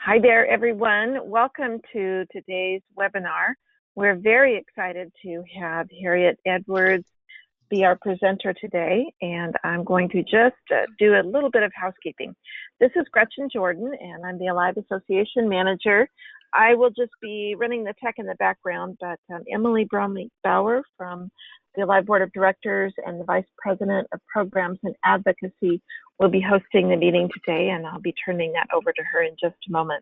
Hi there, everyone. Welcome to today's webinar. We're very excited to have Harriet Edwards be our presenter today, and I'm going to just do a little bit of housekeeping. This is Gretchen Jordan, and I'm the Alive Association Manager. I will just be running the tech in the background, but Emily Bromley-Bauer from the Alive Board of Directors and the Vice President of Programs and Advocacy will be hosting the meeting today, and I'll be turning that over to her in just a moment.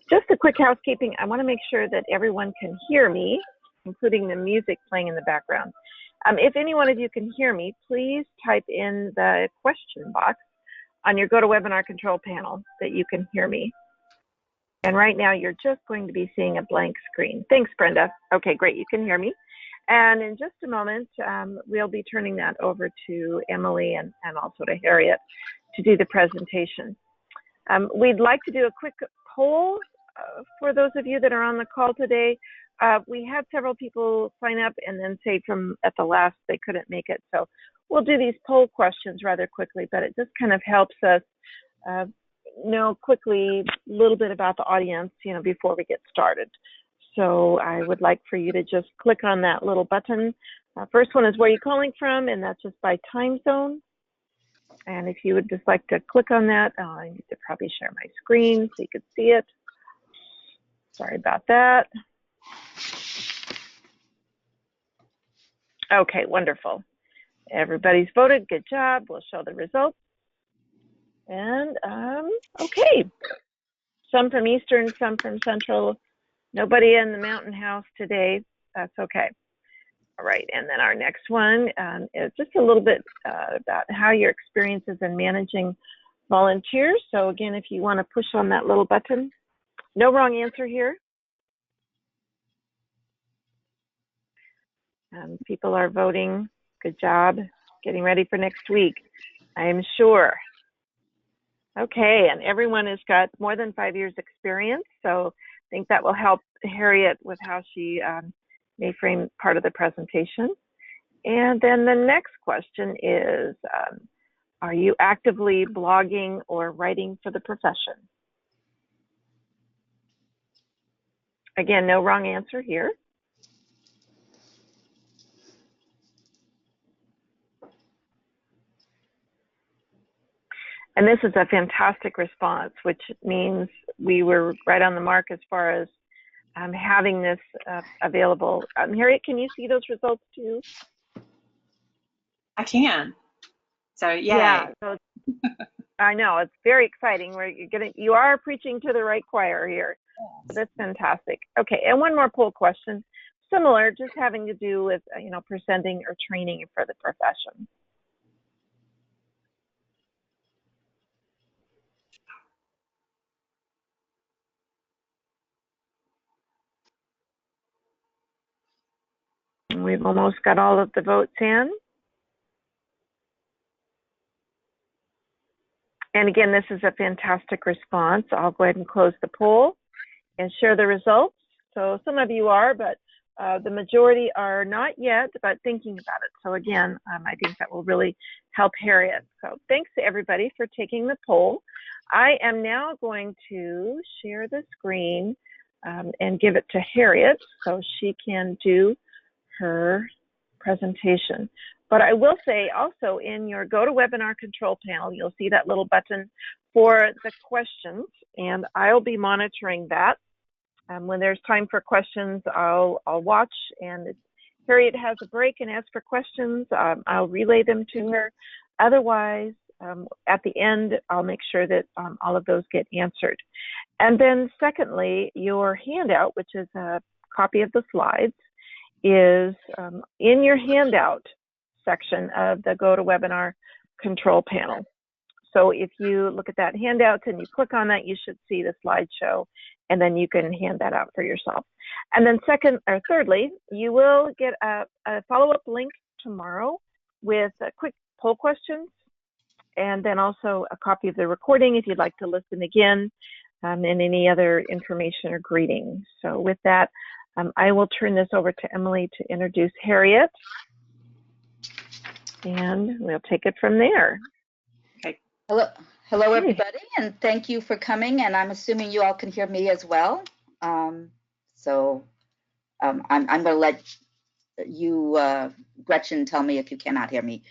Just a quick housekeeping. I want to make sure that everyone can hear me, including the music playing in the background. If any one of you can hear me, please type in the question box on your GoToWebinar control panel that you can hear me. And right now, you're just going to be seeing a blank screen. Thanks, Brenda. Okay, great. You can hear me. And in just a moment, we'll be turning that over to Emily and also to Harriet to do the presentation. We'd like to do a quick poll for those of you that are on the call today. We had several people sign up and then say from at the last they couldn't make it. So we'll do these poll questions rather quickly, but it just kind of helps us know quickly a little bit about the audience, before we get started. So I would like for you to just click on that little button. First one is where you're calling from, and that's just by time zone. And if you would just like to click on that, I need to probably share my screen so you could see it. Sorry about that. Okay, wonderful. Everybody's voted. Good job. We'll show the results. And okay, some from Eastern, some from Central. Nobody in the Mountain House today. That's okay. All right, and then our next one is just a little bit about how your experience is in managing volunteers. So again, if you want to push on that little button, no wrong answer here. People are voting. Good job. Getting ready for next week, I am sure. Okay, and everyone has got more than 5 years experience, so I think that will help Harriet with how she may frame part of the presentation. And then the next question is, are you actively blogging or writing for the profession? Again, no wrong answer here. And this is a fantastic response, which means we were right on the mark as far as having this available. Harriet, can you see those results too? I can. So yeah. So I know it's very exciting. You are preaching to the right choir here. So that's fantastic. Okay, and one more poll question, similar, just having to do with presenting or training for the profession. We've almost got all of the votes in. And again, this is a fantastic response. I'll go ahead and close the poll and share the results. So some of you are, but the majority are not yet, but thinking about it. So again, I think that will really help Harriet. So thanks to everybody for taking the poll. I am now going to share the screen and give it to Harriet so she can do her presentation. But I will say also in your GoToWebinar control panel, you'll see that little button for the questions, and I'll be monitoring that. When there's time for questions, I'll watch, and if Harriet has a break and asks for questions, I'll relay them to her. Otherwise, at the end, I'll make sure that all of those get answered. And then secondly, your handout, which is a copy of the slides, is in your handout section of the GoToWebinar control panel. So if you look at that handout and you click on that, you should see the slideshow, and then you can hand that out for yourself. And then thirdly, you will get a follow-up link tomorrow with quick poll questions, and then also a copy of the recording if you'd like to listen again, and any other information or greetings. So with that, I will turn this over to Emily to introduce Harriet, and we'll take it from there. Okay. Hello, everybody, and thank you for coming. And I'm assuming you all can hear me as well. I'm going to let you, Gretchen, tell me if you cannot hear me.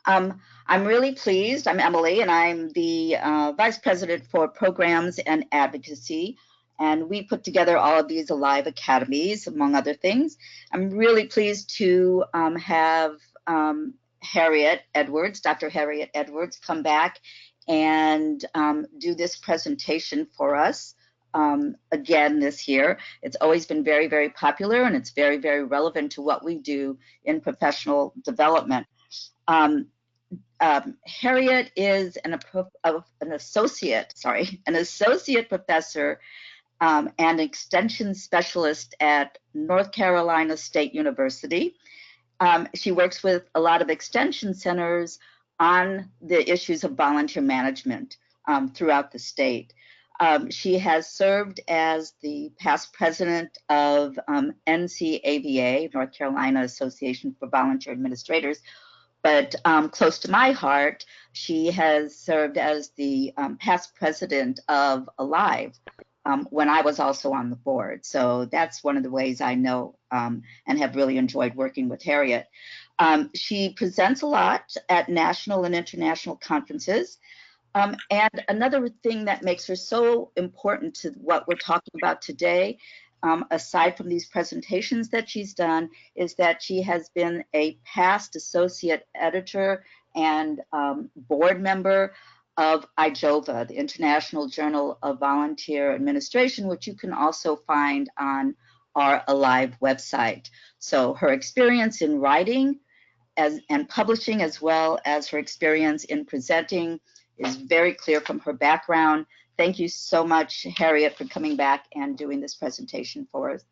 I'm really pleased. I'm Emily, and I'm the Vice President for Programs and Advocacy. And we put together all of these Alive Academies, among other things. I'm really pleased to have Harriet Edwards, Dr. Harriet Edwards, come back and do this presentation for us again this year. It's always been very, very popular, and it's very, very relevant to what we do in professional development. Harriet is an associate professor and extension specialist at North Carolina State University. She works with a lot of extension centers on the issues of volunteer management throughout the state. She has served as the past president of NCAVA, North Carolina Association for Volunteer Administrators, but close to my heart, she has served as the past president of Alive when I was also on the board. So that's one of the ways I know and have really enjoyed working with Harriet. She presents a lot at national and international conferences. And another thing that makes her so important to what we're talking about today, aside from these presentations that she's done, is that she has been a past associate editor and board member of IJOVA, the International Journal of Volunteer Administration, which you can also find on our Alive website. So her experience in writing and publishing, as well as her experience in presenting, is very clear from her background. Thank you so much, Harriet, for coming back and doing this presentation for us.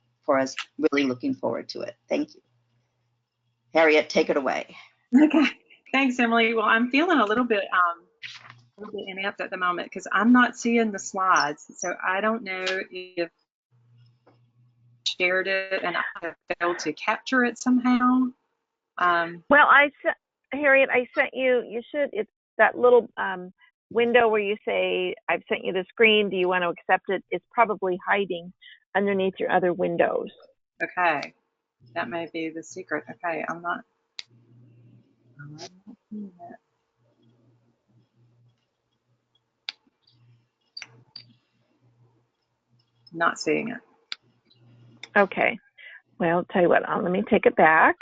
Really looking forward to it. Thank you. Harriet, take it away. Okay, thanks, Emily. Well, I'm feeling a little bit inept at the moment because I'm not seeing the slides. So I don't know if I shared it and I have failed to capture it somehow. Well, Harriet, I sent you, it's that little window where you say, I've sent you the screen, do you want to accept it? It's probably hiding underneath your other windows. Okay, that may be the secret. Okay, I'm not seeing it. Not seeing it. Okay, well, I'll tell you what, let me take it back.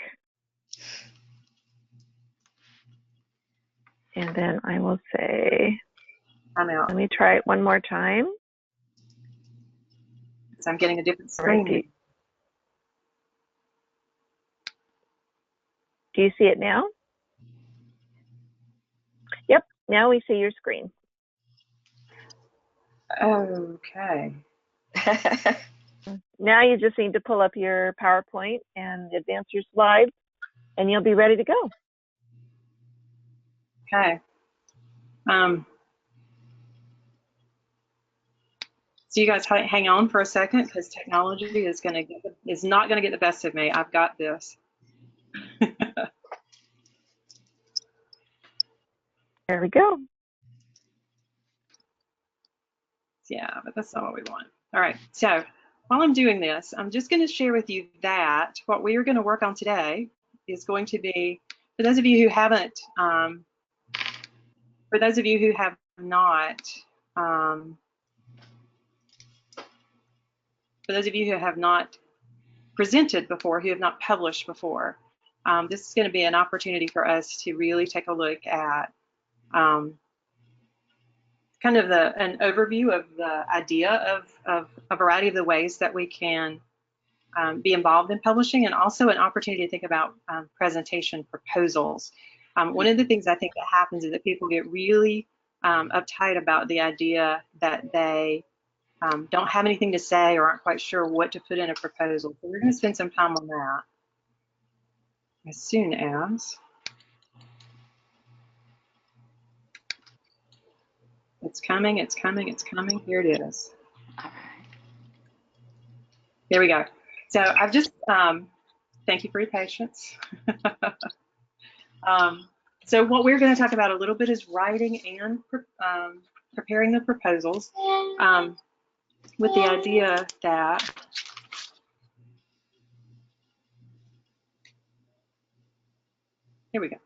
And then I will say, I'm out. let me try it one more time. So I'm getting a different screen. Do you see it now? Yep, now we see your screen. Okay. Now you just need to pull up your PowerPoint and advance your slides, and you'll be ready to go. Okay. So you guys hang on for a second because technology is not going to get the best of me. I've got this. There we go. Yeah, but that's not what we want. All right, so while I'm doing this, I'm just going to share with you that what we are going to work on today is going to be, for those of you who haven't, for those of you who have not, presented before, who have not published before, this is going to be an opportunity for us to really take a look at kind of an overview of the idea of a variety of the ways that we can be involved in publishing, and also an opportunity to think about presentation proposals. One of the things I think that happens is that people get really uptight about the idea that they don't have anything to say or aren't quite sure what to put in a proposal. So we're going to spend some time on that as soon as it's coming, it's coming, it's coming. Here it is. All right. There we go. So I've just, thank you for your patience. So what we're going to talk about a little bit is writing and preparing the proposals with the idea that here we go.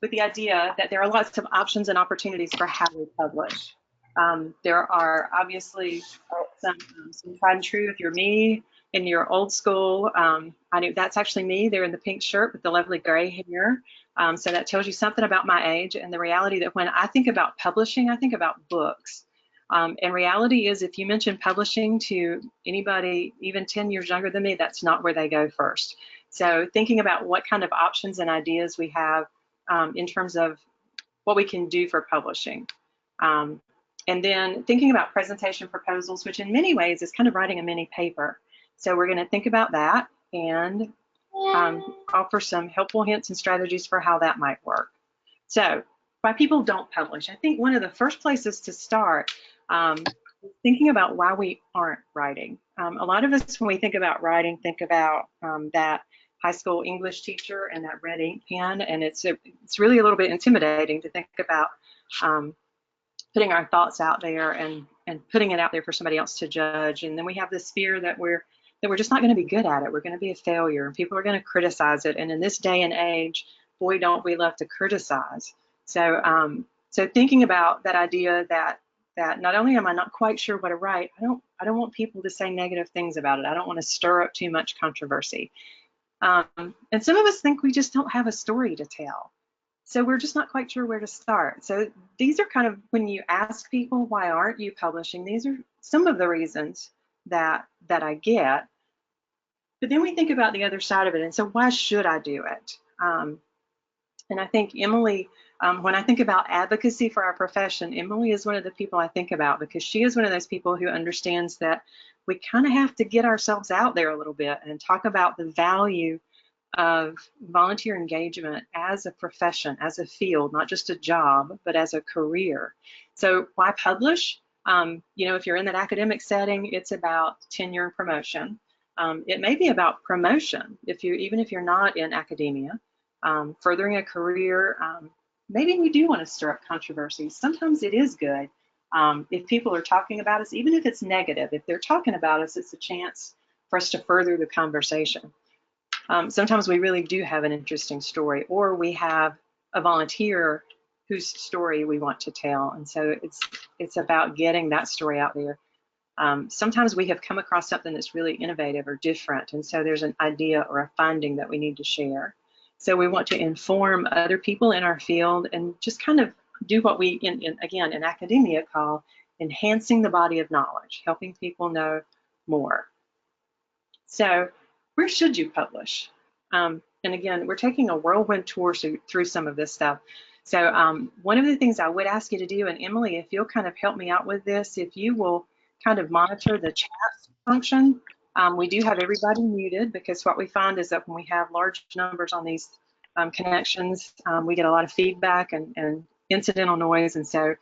With the idea that there are lots of options and opportunities for how we publish. There are obviously some tried and true. If you're me and you're old school, I knew that's actually me there in the pink shirt with the lovely gray hair. So that tells you something about my age and the reality that when I think about publishing, I think about books. And reality is if you mention publishing to anybody even 10 years younger than me, that's not where they go first. So thinking about what kind of options and ideas we have in terms of what we can do for publishing. And then thinking about presentation proposals, which in many ways is kind of writing a mini paper. So we're going to think about that and offer some helpful hints and strategies for how that might work. So why people don't publish. I think one of the first places to start thinking about why we aren't writing. A lot of us, when we think about writing, think about that high school English teacher and that red ink pen, and it's really a little bit intimidating to think about putting our thoughts out there and putting it out there for somebody else to judge. And then we have this fear that we're just not going to be good at it. We're going to be a failure, and people are going to criticize it. And in this day and age, boy, don't we love to criticize. So so thinking about that idea that not only am I not quite sure what to write, I don't want people to say negative things about it. I don't want to stir up too much controversy. And some of us think we just don't have a story to tell. So we're just not quite sure where to start. So these are kind of, when you ask people, why aren't you publishing? These are some of the reasons that I get. But then we think about the other side of it. And so why should I do it? And I think Emily, when I think about advocacy for our profession, Emily is one of the people I think about, because she is one of those people who understands that we kind of have to get ourselves out there a little bit and talk about the value of volunteer engagement as a profession, as a field, not just a job, but as a career. So why publish? You know, if you're in that academic setting, it's about tenure and promotion. It may be about promotion, even if you're not in academia, furthering a career. Maybe we do want to stir up controversy. Sometimes it is good. If people are talking about us, even if it's negative, if they're talking about us, it's a chance for us to further the conversation. Sometimes we really do have an interesting story, or we have a volunteer whose story we want to tell. And so it's about getting that story out there. Sometimes we have come across something that's really innovative or different, and so there's an idea or a finding that we need to share. So we want to inform other people in our field and just kind of do what we, again, in academia call enhancing the body of knowledge, helping people know more. So where should you publish? And again, we're taking a whirlwind tour through some of this stuff. So one of the things I would ask you to do, and Emily, if you'll kind of help me out with this, if you will kind of monitor the chat function. We do have everybody muted, because what we find is that when we have large numbers on these connections, we get a lot of feedback and incidental noise. And so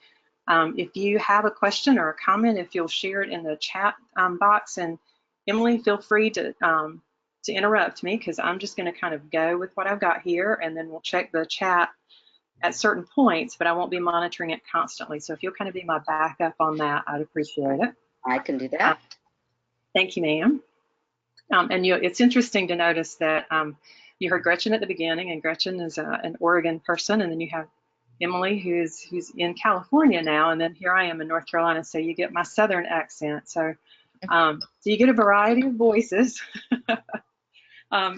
if you have a question or a comment, if you'll share it in the chat box, and Emily, feel free to interrupt me, because I'm just going to kind of go with what I've got here, and then we'll check the chat at certain points, but I won't be monitoring it constantly. So if you'll kind of be my backup on that, I'd appreciate it. I can do that. Thank you, ma'am. And it's interesting to notice that you heard Gretchen at the beginning, and Gretchen is an Oregon person, and then you have Emily, who's in California now, and then here I am in North Carolina, so you get my Southern accent. So you get a variety of voices.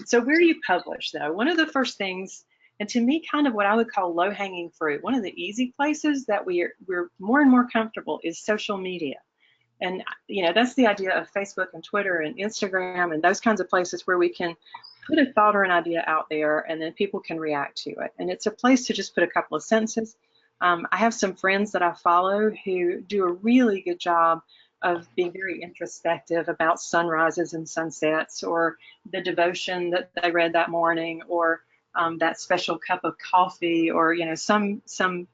So where do you publish, though? One of the first things, and to me, kind of what I would call low-hanging fruit, one of the easy places that we're more and more comfortable is social media. And, you know, that's the idea of Facebook and Twitter and Instagram and those kinds of places where we can put a thought or an idea out there, and then people can react to it. And it's a place to just put a couple of sentences. I have some friends that I follow who do a really good job of being very introspective about sunrises and sunsets, or the devotion that they read that morning, or that special cup of coffee, or, you know, some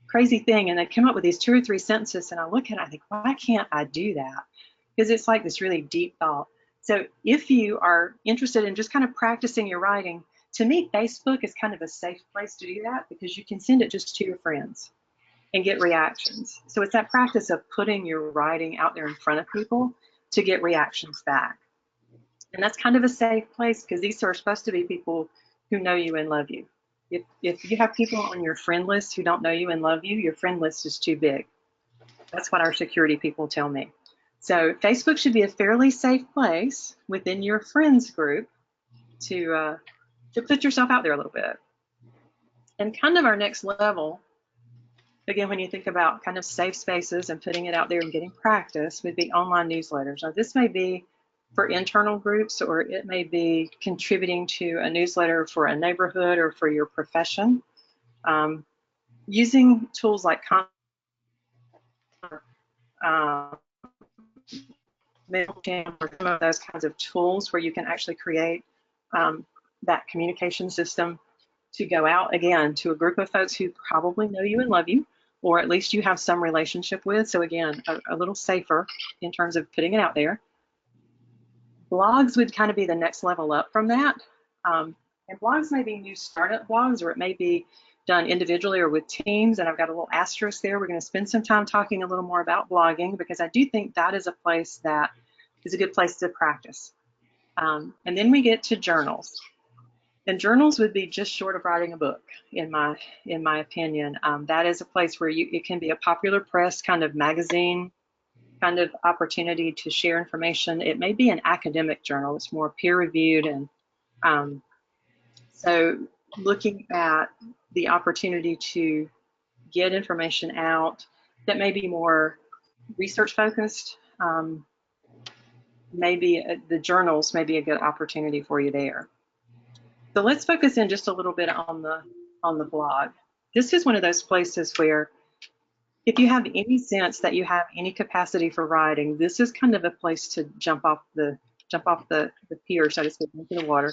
crazy thing, and they come up with these 2 or 3 sentences, and I look at it and I think, why can't I do that? Because it's like this really deep thought. So if you are interested in just kind of practicing your writing, to me, Facebook is kind of a safe place to do that, because you can send it just to your friends. and get reactions. So it's that practice of putting your writing out there in front of people to get reactions back. And that's kind of a safe place because these are supposed to be people who know you and love you. If you have people on your friend list who don't know you and love you, your friend list is too big. That's what our security people tell me. So Facebook should be a fairly safe place within your friends group to put yourself out there a little bit. And kind of our next level, again, when you think about kind of safe spaces and putting it out there and getting practice, would be online newsletters. Now, this may be for internal groups, or it may be contributing to a newsletter for a neighborhood or for your profession. Using tools like MailChimp or some of those kinds of tools where you can actually create that communication system to go out, again, to a group of folks who probably know you and love you, or at least you have some relationship with. So again, a little safer in terms of putting it out there. Blogs would kind of be the next level up from that. And blogs may be new startup blogs, or it may be done individually or with teams. And I've got a little asterisk there. We're going to spend some time talking a little more about blogging, because I do think that is a place that is a good place to practice. And then we get to journals. And journals would be just short of writing a book, in my opinion. That is a place where it can be a popular press kind of magazine kind of opportunity to share information. It may be an academic journal. It's more peer-reviewed, and so looking at the opportunity to get information out that may be more research-focused, maybe the journals may be a good opportunity for you there. So let's focus in just a little bit on the blog. This is one of those places where, if you have any sense that you have any capacity for writing, this is kind of a place to jump off the pier, so to speak, into the water.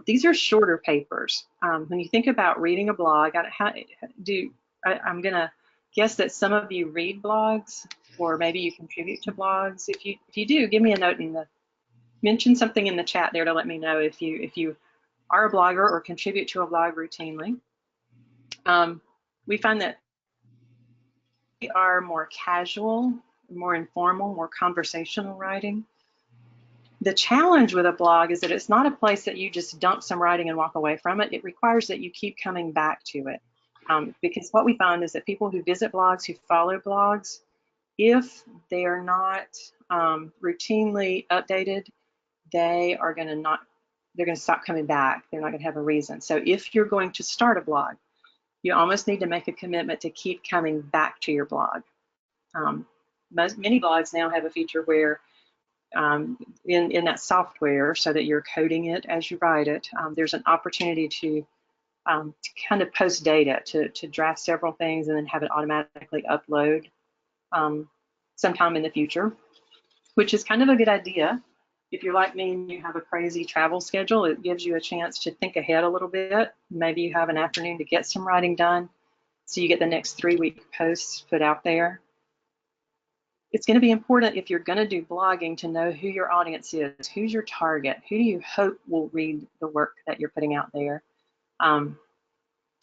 These are shorter papers. When you think about reading a blog, I'm going to guess that some of you read blogs, or maybe you contribute to blogs. If you do, give me a note mention something in the chat there to let me know if you are a blogger or contribute to a blog routinely. We find that we are more casual, more informal, more conversational writing. The challenge with a blog is that it's not a place that you just dump some writing and walk away from it. It requires that you keep coming back to it. Because what we find is that people who visit blogs, who follow blogs, if they are not routinely updated, they're going to stop coming back. They're not going to have a reason. So if you're going to start a blog, you almost need to make a commitment to keep coming back to your blog. Many blogs now have a feature where in that software, so that you're coding it as you write it, there's an opportunity to kind of post data, to draft several things and then have it automatically upload sometime in the future, which is kind of a good idea. If you're like me and you have a crazy travel schedule, it gives you a chance to think ahead a little bit. Maybe you have an afternoon to get some writing done, so you get the next 3-week posts put out there. It's going to be important, if you're going to do blogging, to know who your audience is, who's your target, who do you hope will read the work that you're putting out there. When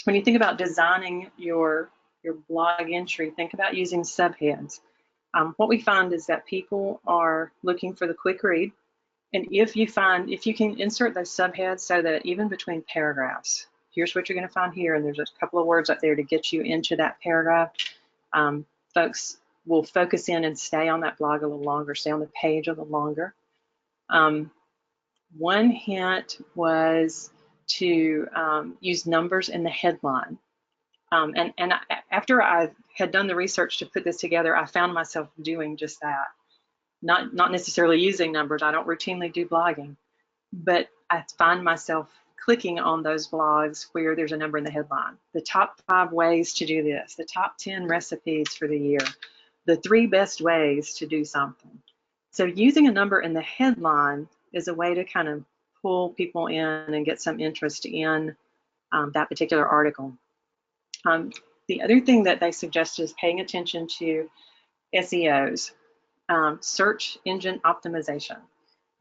you think about designing your blog entry, think about using subheads. What we find is that people are looking for the quick read. And if you can insert those subheads so that even between paragraphs, here's what you're going to find here, and there's a couple of words up there to get you into that paragraph, folks will focus in and stay on that blog a little longer, stay on the page a little longer. One hint was to use numbers in the headline. And after I had done the research to put this together, I found myself doing just that. Not necessarily using numbers. I don't routinely do blogging, but I find myself clicking on those blogs where there's a number in the headline. The top 5 ways to do this, the top 10 recipes for the year, the 3 best ways to do something. So using a number in the headline is a way to kind of pull people in and get some interest in that particular article. The other thing that they suggest is paying attention to SEOs. Search engine optimization.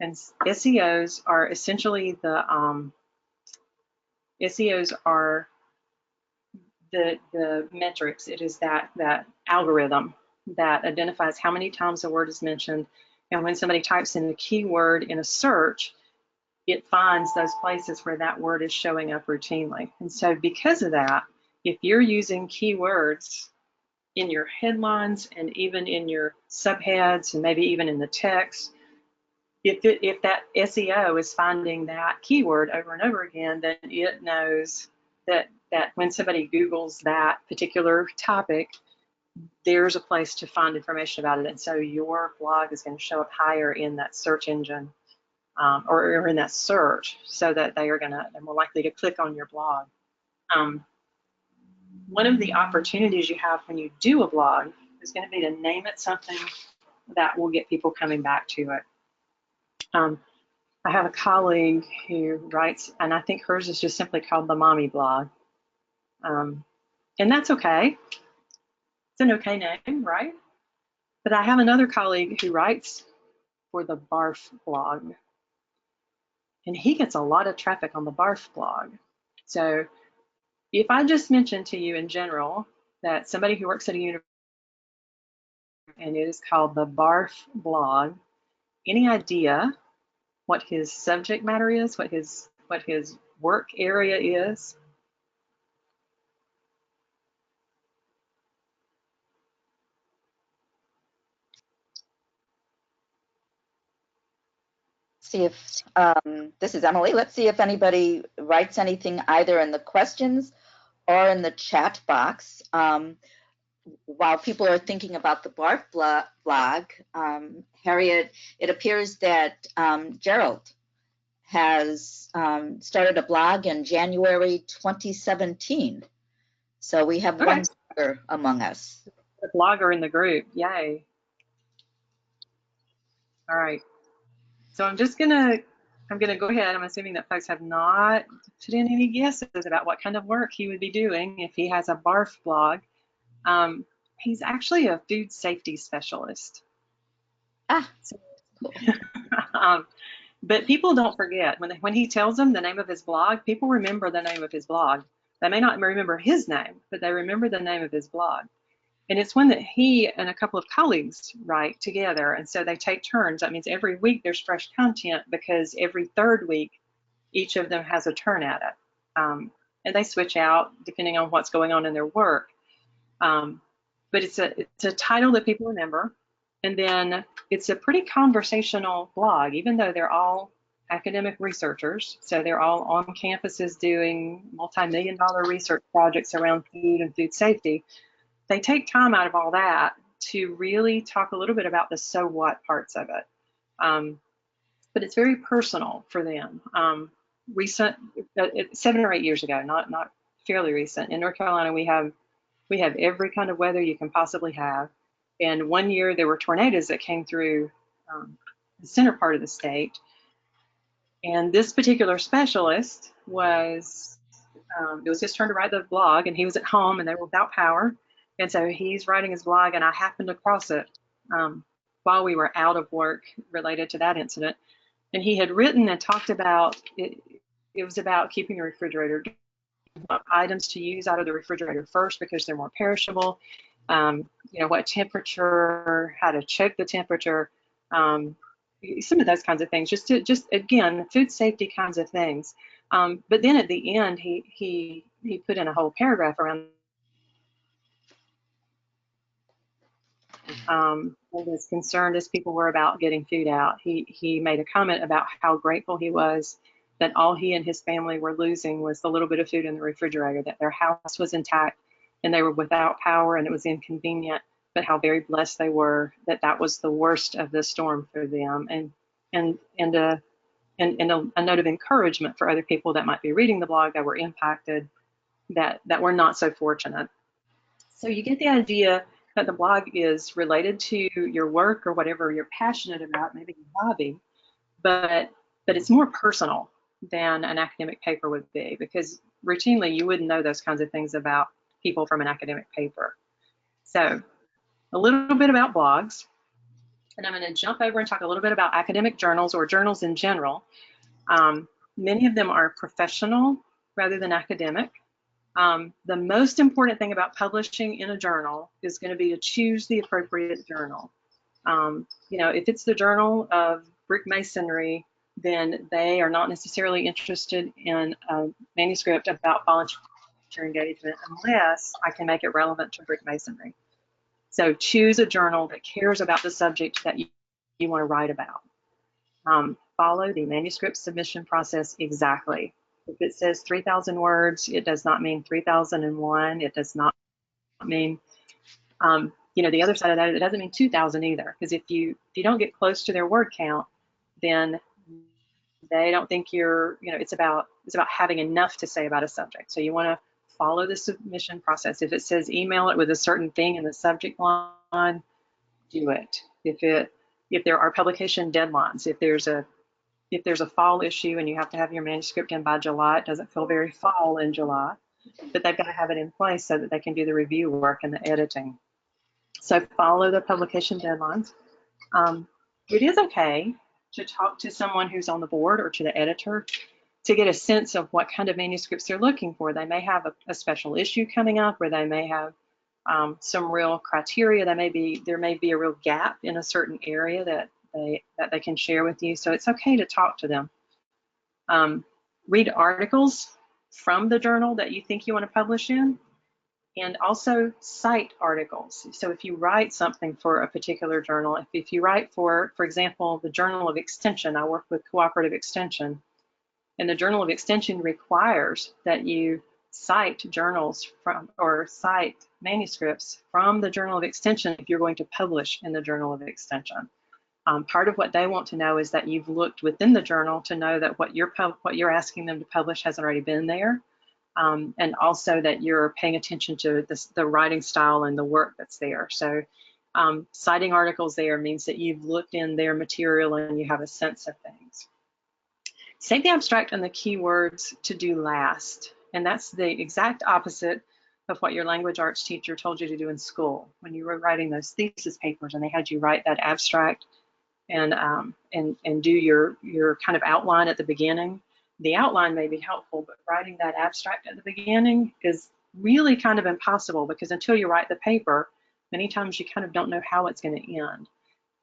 And SEOs are essentially the metrics. It is that algorithm that identifies how many times a word is mentioned, and when somebody types in a keyword in a search, it finds those places where that word is showing up routinely. And so because of that, if you're using keywords in your headlines and even in your subheads and maybe even in the text, if that SEO is finding that keyword over and over again, then it knows that when somebody Googles that particular topic, there's a place to find information about it. And so your blog is going to show up higher in that search engine, or in that search, so that they're more likely to click on your blog. One of the opportunities you have when you do a blog is going to be to name it something that will get people coming back to it. I have a colleague who writes, and I think hers is just simply called the Mommy Blog. And that's okay. It's an okay name, right? But I have another colleague who writes for the Barf Blog. And he gets a lot of traffic on the Barf Blog. So if I just mentioned to you in general that somebody who works at a university and it is called the Barf Blog, any idea what his subject matter is, what his work area is? See if this is Emily. Let's see if anybody writes anything either in the questions or in the chat box. While people are thinking about the Barf blog, Harriet, it appears that Gerald has started a blog in January 2017. So we have one blogger among us. A blogger in the group, yay. All right. So I'm gonna go ahead. I'm assuming that folks have not put in any guesses about what kind of work he would be doing if he has a Barf blog. He's actually a food safety specialist. But people don't forget when he tells them the name of his blog, people remember the name of his blog. They may not remember his name, but they remember the name of his blog. And it's one that he and a couple of colleagues write together. And so they take turns. That means every week there's fresh content, because every third week, each of them has a turn at it. And they switch out depending on what's going on in their work. But it's a title that people remember. And then it's a pretty conversational blog, even though they're all academic researchers. So they're all on campuses doing multi-million-dollar research projects around food and food safety. They take time out of all that to really talk a little bit about the so what parts of it. But it's very personal for them. Recent, 7 or 8 years ago, not fairly recent, in North Carolina, we have every kind of weather you can possibly have. And one year there were tornadoes that came through the center part of the state. And this particular specialist it was his turn to write the blog, and he was at home and they were without power. And so he's writing his blog, and I happened across it while we were out of work related to that incident. And he had written and talked about it. It was about keeping the refrigerator, what items to use out of the refrigerator first because they're more perishable. What temperature, how to check the temperature, some of those kinds of things. Just again, food safety kinds of things. But then at the end, he put in a whole paragraph around. As concerned as people were about getting food out, he made a comment about how grateful he was that all he and his family were losing was the little bit of food in the refrigerator, that their house was intact and they were without power and it was inconvenient, but how very blessed they were that was the worst of the storm for them, and a note of encouragement for other people that might be reading the blog that were impacted, that were not so fortunate. So you get the idea that the blog is related to your work or whatever you're passionate about, maybe your hobby, but it's more personal than an academic paper would be, because routinely you wouldn't know those kinds of things about people from an academic paper. So a little bit about blogs, and I'm going to jump over and talk a little bit about academic journals or journals in general. Many of them are professional rather than academic. The most important thing about publishing in a journal is going to be to choose the appropriate journal. If it's the Journal of Brick Masonry, then they are not necessarily interested in a manuscript about volunteer engagement unless I can make it relevant to brick masonry. So choose a journal that cares about the subject that you want to write about. Follow the manuscript submission process exactly. If it says 3,000 words, it does not mean 3,001. It does not mean, the other side of that, it doesn't mean 2,000 either. Because if you don't get close to their word count, then they don't think it's about having enough to say about a subject. So you want to follow the submission process. If it says email it with a certain thing in the subject line, do it. If there are publication deadlines, if there's a fall issue and you have to have your manuscript in by July, it doesn't feel very fall in July, but they've got to have it in place so that they can do the review work and the editing. So follow the publication deadlines. It is okay to talk to someone who's on the board or to the editor to get a sense of what kind of manuscripts they're looking for. They may have a special issue coming up, or they may have some real criteria. There may be a real gap in a certain area that they can share with you. So it's okay to talk to them. Read articles from the journal that you think you want to publish in, and also cite articles. So if you write something for a particular journal, if you write for example, the Journal of Extension, I work with Cooperative Extension, and the Journal of Extension requires that you cite journals from or cite manuscripts from the Journal of Extension if you're going to publish in the Journal of Extension. Part of what they want to know is that you've looked within the journal to know that what you're asking them to publish hasn't already been there. And also that you're paying attention to the writing style and the work that's there. So citing articles there means that you've looked in their material and you have a sense of things. Save the abstract and the keywords to do last. And that's the exact opposite of what your language arts teacher told you to do in school when you were writing those thesis papers and they had you write that abstract and do your kind of outline at the beginning. The outline may be helpful, but writing that abstract at the beginning is really kind of impossible because until you write the paper, many times you kind of don't know how it's going to end.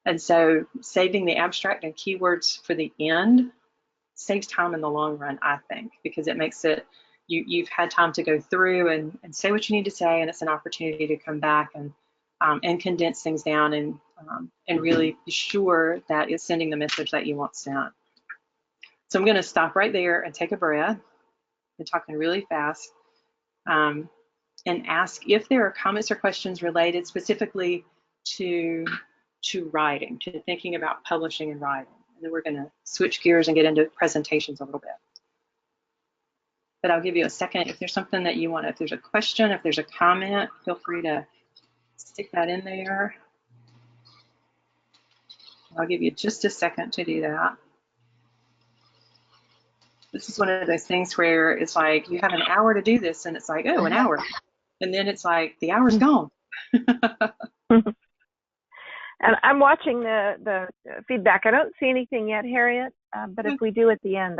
And so saving the abstract and keywords for the end saves time in the long run, I think, because it makes it, you've had time to go through and say what you need to say, and it's an opportunity to come back and condense things down and really be sure that it's sending the message that you want sent. So I'm going to stop right there and take a breath. I'm talking really fast, and ask if there are comments or questions related specifically to writing, to thinking about publishing and writing. And then we're going to switch gears and get into presentations a little bit. But I'll give you a second. If there's something that you want, if there's a question, if there's a comment, feel free to stick that in there. I'll give you just a second to do that. This is one of those things where it's like you have an hour to do this and it's like, oh, an hour. And then it's like the hour's gone. And I'm watching the feedback. I don't see anything yet, Harriet, but if we do at the end,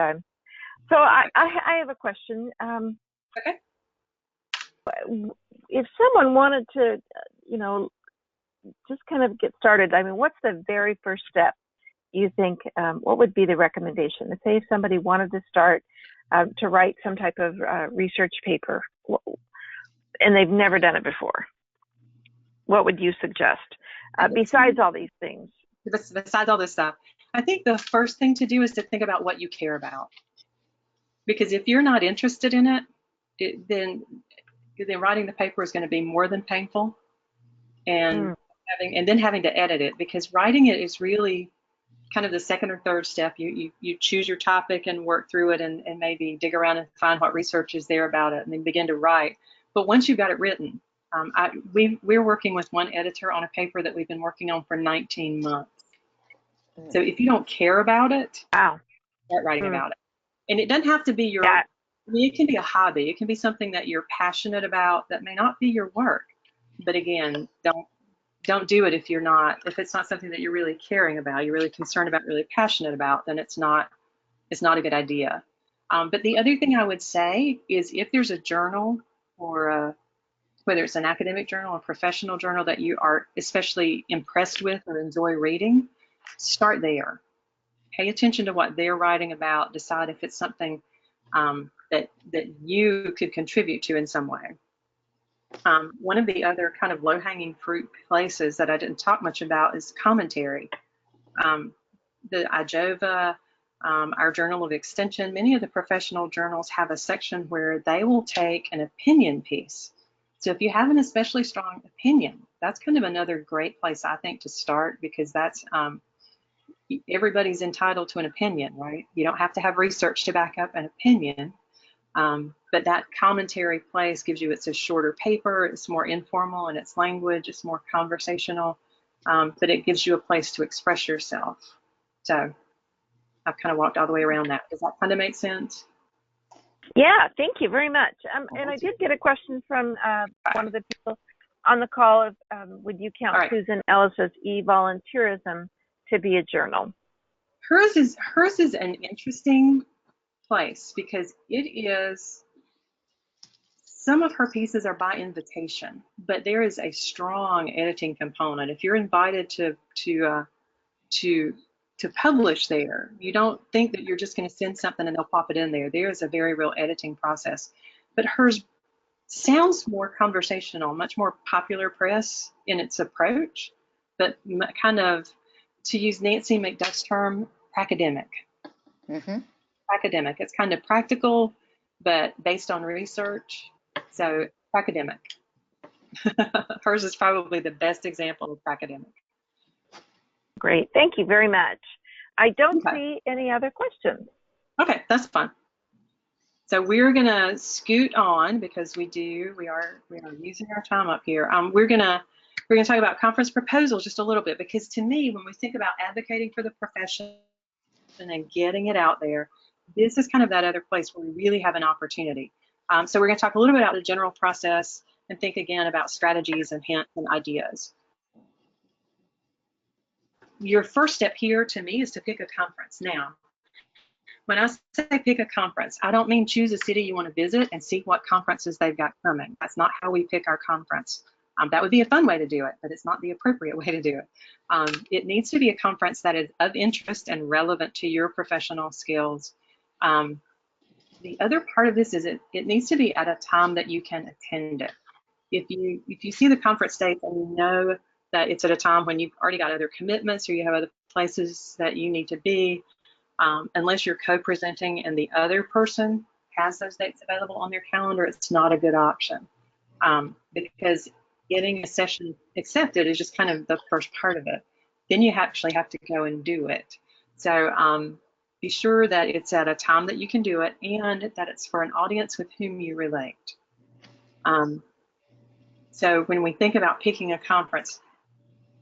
So I have a question. Okay. If someone wanted to, just kind of get started, I mean, what's the very first step you think, what would be the recommendation? Say if somebody wanted to start to write some type of research paper and they've never done it before, what would you suggest besides all these things? Besides all this stuff, I think the first thing to do is to think about what you care about. Because if you're not interested in it, then writing the paper is going to be more than painful, and having to edit it, because writing it is really kind of the second or third step. You choose your topic and work through it and maybe dig around and find what research is there about it and then begin to write. But once you've got it written, we're working with one editor on a paper that we've been working on for 19 months. So if you don't care about it, start writing about it. And it doesn't have to be your, I mean, it can be a hobby. It can be something that you're passionate about that may not be your work. But again, don't do it if it's not something that you're really caring about, you're really concerned about, really passionate about, then it's not a good idea. But the other thing I would say is if there's a journal or whether it's an academic journal or professional journal that you are especially impressed with or enjoy reading, start there. Pay attention to what they're writing about. Decide if it's something that you could contribute to in some way. One of the other kind of low-hanging fruit places that I didn't talk much about is commentary. The IJOVA, our Journal of Extension, many of the professional journals have a section where they will take an opinion piece. So if you have an especially strong opinion, that's kind of another great place, I think, to start, because that's everybody's entitled to an opinion, right? You don't have to have research to back up an opinion. But that commentary place gives you, it's a shorter paper, it's more informal in its language, it's more conversational, but it gives you a place to express yourself. So I've kind of walked all the way around that. Does that kind of make sense? Yeah, thank you very much. And I did get a question from one of the people on the call of, would you count Susan Ellis's e-volunteerism to be a journal? Hers is an interesting place because it is, some of her pieces are by invitation, but there is a strong editing component. If you're invited to publish there, you don't think that you're just going to send something and they'll pop it in there. There is a very real editing process. But hers sounds more conversational, much more popular press in its approach, but kind of, to use Nancy McDuff's term, academic. Academic. It's kind of practical, but based on research. So academic. Hers is probably the best example of academic. Great, thank you very much. I don't see any other questions. Okay, that's fine. So we're gonna scoot on because we are using our time up here. We're gonna talk about conference proposals just a little bit, because to me, when we think about advocating for the profession and getting it out there, this is kind of that other place where we really have an opportunity. So we're gonna talk a little bit about the general process and think again about strategies and hints and ideas. Your first step here to me is to pick a conference. Now, when I say pick a conference, I don't mean choose a city you want to visit and see what conferences they've got coming. That's not how we pick our conference. That would be a fun way to do it, but it's not the appropriate way to do it. It needs to be a conference that is of interest and relevant to your professional skills. The other part of this is it needs to be at a time that you can attend it. If you see the conference dates and you know that it's at a time when you've already got other commitments or you have other places that you need to be, unless you're co-presenting and the other person has those dates available on their calendar, it's not a good option, because getting a session accepted is just kind of the first part of it. Then you actually have to go and do it. So be sure that it's at a time that you can do it and that it's for an audience with whom you relate. So when we think about picking a conference,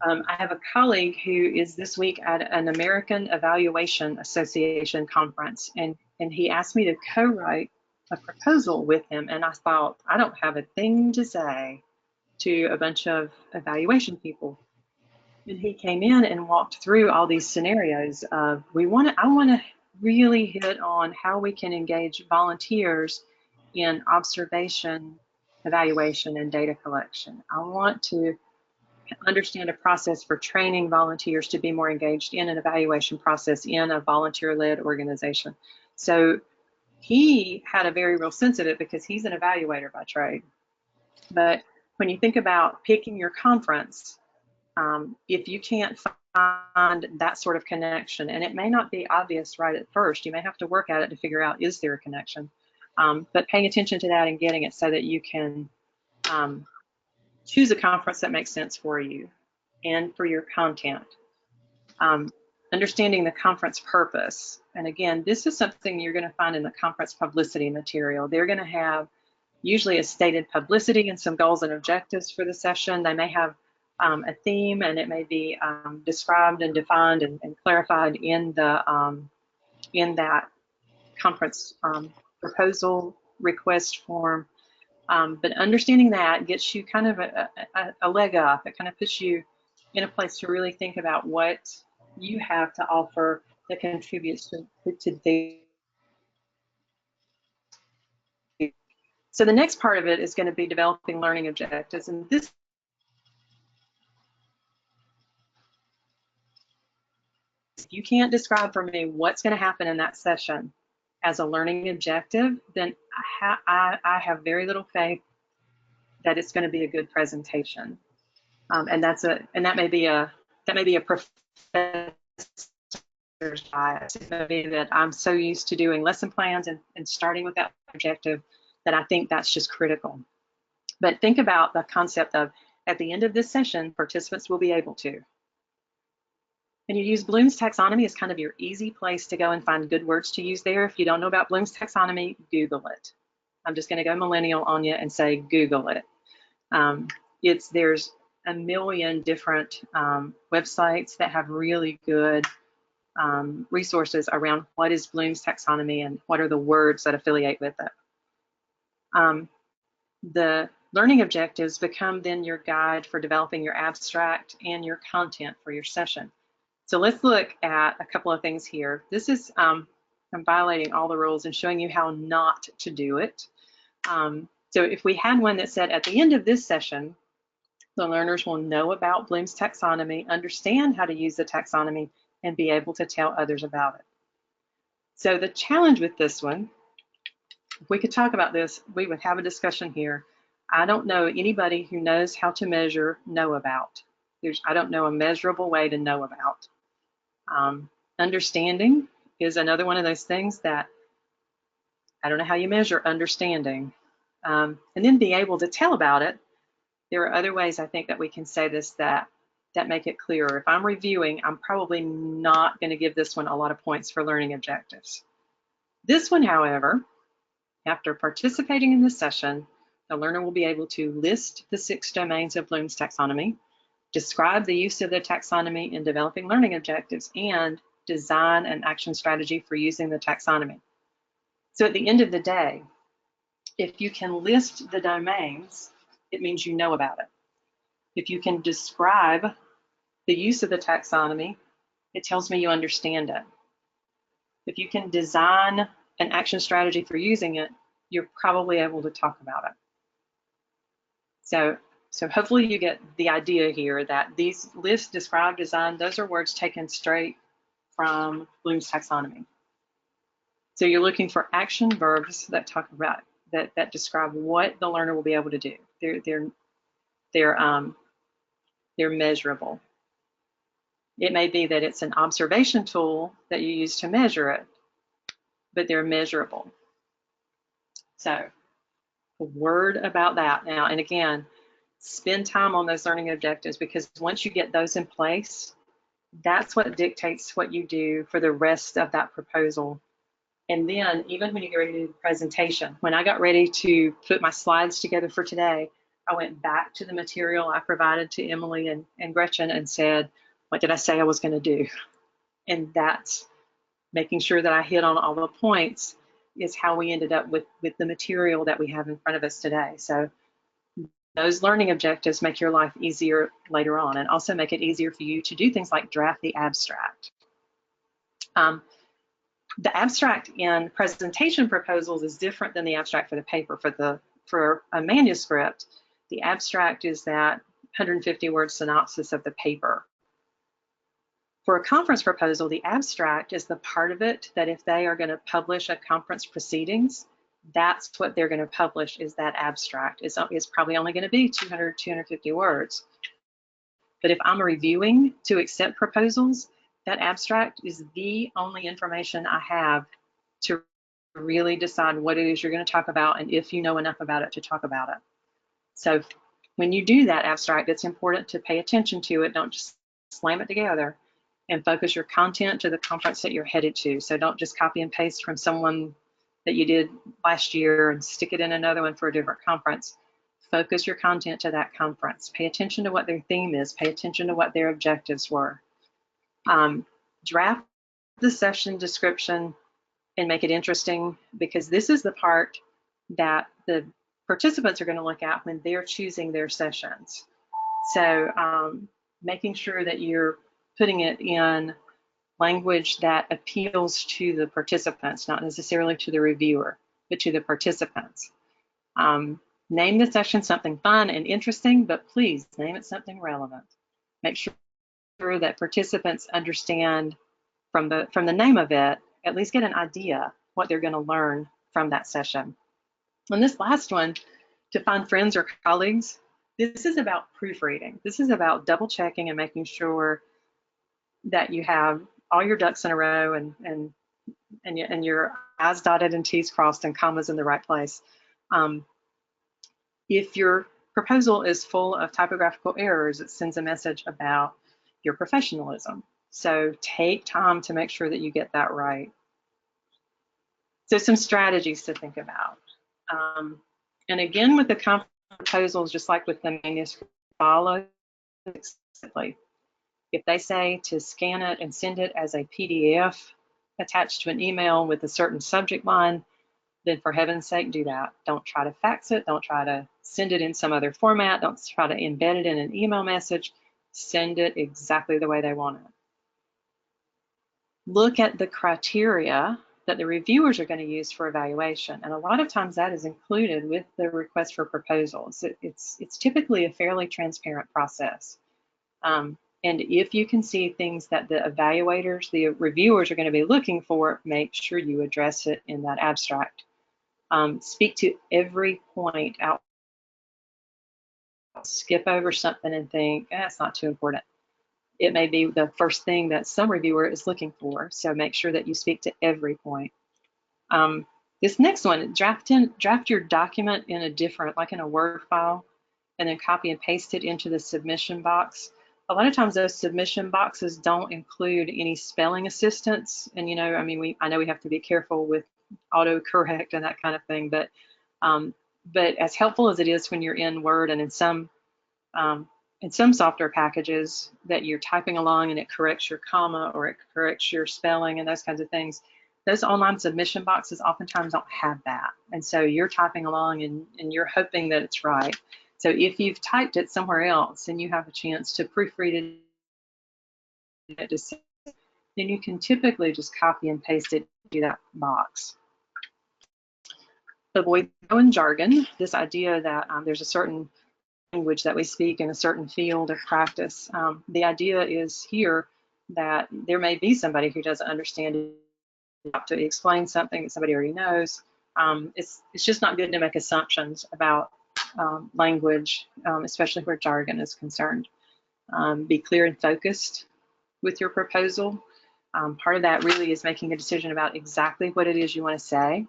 I have a colleague who is this week at an American Evaluation Association conference, and he asked me to co-write a proposal with him, and I thought, I don't have a thing to say to a bunch of evaluation people. And he came in and walked through all these scenarios of, I want to really hit on how we can engage volunteers in observation, evaluation, and data collection. I want to understand a process for training volunteers to be more engaged in an evaluation process in a volunteer-led organization. So he had a very real sense of it because he's an evaluator by trade. But when you think about picking your conference, if you can't find that sort of connection, and it may not be obvious right at first, you may have to work at it to figure out, is there a connection? But paying attention to that and getting it so that you can choose a conference that makes sense for you and for your content. Understanding the conference purpose. And again, this is something you're going to find in the conference publicity material. They're going to have usually a stated publicity and some goals and objectives for the session. They may have a theme, and it may be described and defined and clarified in the that conference proposal request form. But understanding that gets you kind of a leg up. It kind of puts you in a place to really think about what you have to offer that contributes to the. So the next part of it is going to be developing learning objectives. And this, if you can't describe for me what's going to happen in that session as a learning objective, then I have very little faith that it's going to be a good presentation. And that may be a professor's bias. It may be that I'm so used to doing lesson plans and starting with that objective that I think that's just critical. But think about the concept of, at the end of this session, participants will be able to. And you use Bloom's taxonomy as kind of your easy place to go and find good words to use there. If you don't know about Bloom's taxonomy, Google it. I'm just going to go millennial on you and say Google it. There's a million different websites that have really good resources around what is Bloom's taxonomy and what are the words that affiliate with it. The learning objectives become then your guide for developing your abstract and your content for your session. So let's look at a couple of things here. This is, I'm violating all the rules and showing you how not to do it. So if we had one that said at the end of this session, the learners will know about Bloom's taxonomy, understand how to use the taxonomy, and be able to tell others about it. So the challenge with this one, if we could talk about this, we would have a discussion here. I don't know anybody who knows how to measure know about. I don't know a measurable way to know about. Understanding is another one of those things that I don't know how you measure understanding. And then being able to tell about it. There are other ways I think that we can say this that make it clearer. If I'm reviewing, I'm probably not going to give this one a lot of points for learning objectives. This one, however, after participating in the session, the learner will be able to list the 6 domains of Bloom's taxonomy, describe the use of the taxonomy in developing learning objectives, and design an action strategy for using the taxonomy. So at the end of the day, if you can list the domains, it means you know about it. If you can describe the use of the taxonomy, it tells me you understand it. If you can design an action strategy for using it, you're probably able to talk about it. So hopefully you get the idea here that these list, describe, design, those are words taken straight from Bloom's taxonomy. So you're looking for action verbs that talk about, that describe what the learner will be able to do. They're measurable. It may be that it's an observation tool that you use to measure it, but they're measurable. So a word about that now, and again, spend time on those learning objectives, because once you get those in place, that's what dictates what you do for the rest of that proposal. And then even when you get ready to do the presentation, when I got ready to put my slides together for today, I went back to the material I provided to Emily and Gretchen and said, what did I say I was going to do? And that's making sure that I hit on all the points is how we ended up with the material that we have in front of us today. So those learning objectives make your life easier later on, and also make it easier for you to do things like draft the abstract. The abstract in presentation proposals is different than the abstract for the paper. For a manuscript, the abstract is that 150-word synopsis of the paper. For a conference proposal, the abstract is the part of it that if they are going to publish a conference proceedings, that's what they're going to publish, is that abstract. It's probably only going to be 200, 250 words. But if I'm reviewing to accept proposals, that abstract is the only information I have to really decide what it is you're going to talk about and if you know enough about it to talk about it. So when you do that abstract, it's important to pay attention to it. Don't just slam it together, and focus your content to the conference that you're headed to. So don't just copy and paste from someone that you did last year and stick it in another one for a different conference. Focus your content to that conference. Pay attention to what their theme is. Pay attention to what their objectives were. Draft the session description and make it interesting, because this is the part that the participants are going to look at when they're choosing their sessions. So making sure that you're putting it in language that appeals to the participants, not necessarily to the reviewer, but to the participants. Name the session something fun and interesting, but please name it something relevant. Make sure that participants understand from the name of it, at least get an idea what they're going to learn from that session. And this last one, to find friends or colleagues, this is about proofreading. This is about double checking and making sure that you have all your ducks in a row and your I's dotted and T's crossed and commas in the right place. If your proposal is full of typographical errors, it sends a message about your professionalism. So take time to make sure that you get that right. So some strategies to think about. And again, with the proposals, just like with the manuscript, follow explicitly. If they say to scan it and send it as a PDF attached to an email with a certain subject line, then for heaven's sake, do that. Don't try to fax it. Don't try to send it in some other format. Don't try to embed it in an email message. Send it exactly the way they want it. Look at the criteria that the reviewers are going to use for evaluation. And a lot of times that is included with the request for proposals. It's typically a fairly transparent process. And if you can see things that the evaluators, the reviewers are going to be looking for, make sure you address it in that abstract. Speak to every point out. Skip over something and think, it's not too important. It may be the first thing that some reviewer is looking for, so make sure that you speak to every point. This next one, draft your document in a different, like in a Word file, and then copy and paste it into the submission box. A lot of times those submission boxes don't include any spelling assistance, and I know we have to be careful with autocorrect and that kind of thing, but as helpful as it is when you're in Word and in some software packages that you're typing along and it corrects your comma or it corrects your spelling and those kinds of things, those online submission boxes oftentimes don't have that. And so you're typing along and you're hoping that it's right. So if you've typed it somewhere else and you have a chance to proofread it, then you can typically just copy and paste it into that box. Avoid throwing jargon, this idea that there's a certain language that we speak in a certain field of practice. The idea is here that there may be somebody who doesn't understand it, to explain something that somebody already knows. It's just not good to make assumptions about language, especially where jargon is concerned. Be clear and focused with your proposal. Part of that really is making a decision about exactly what it is you want to say.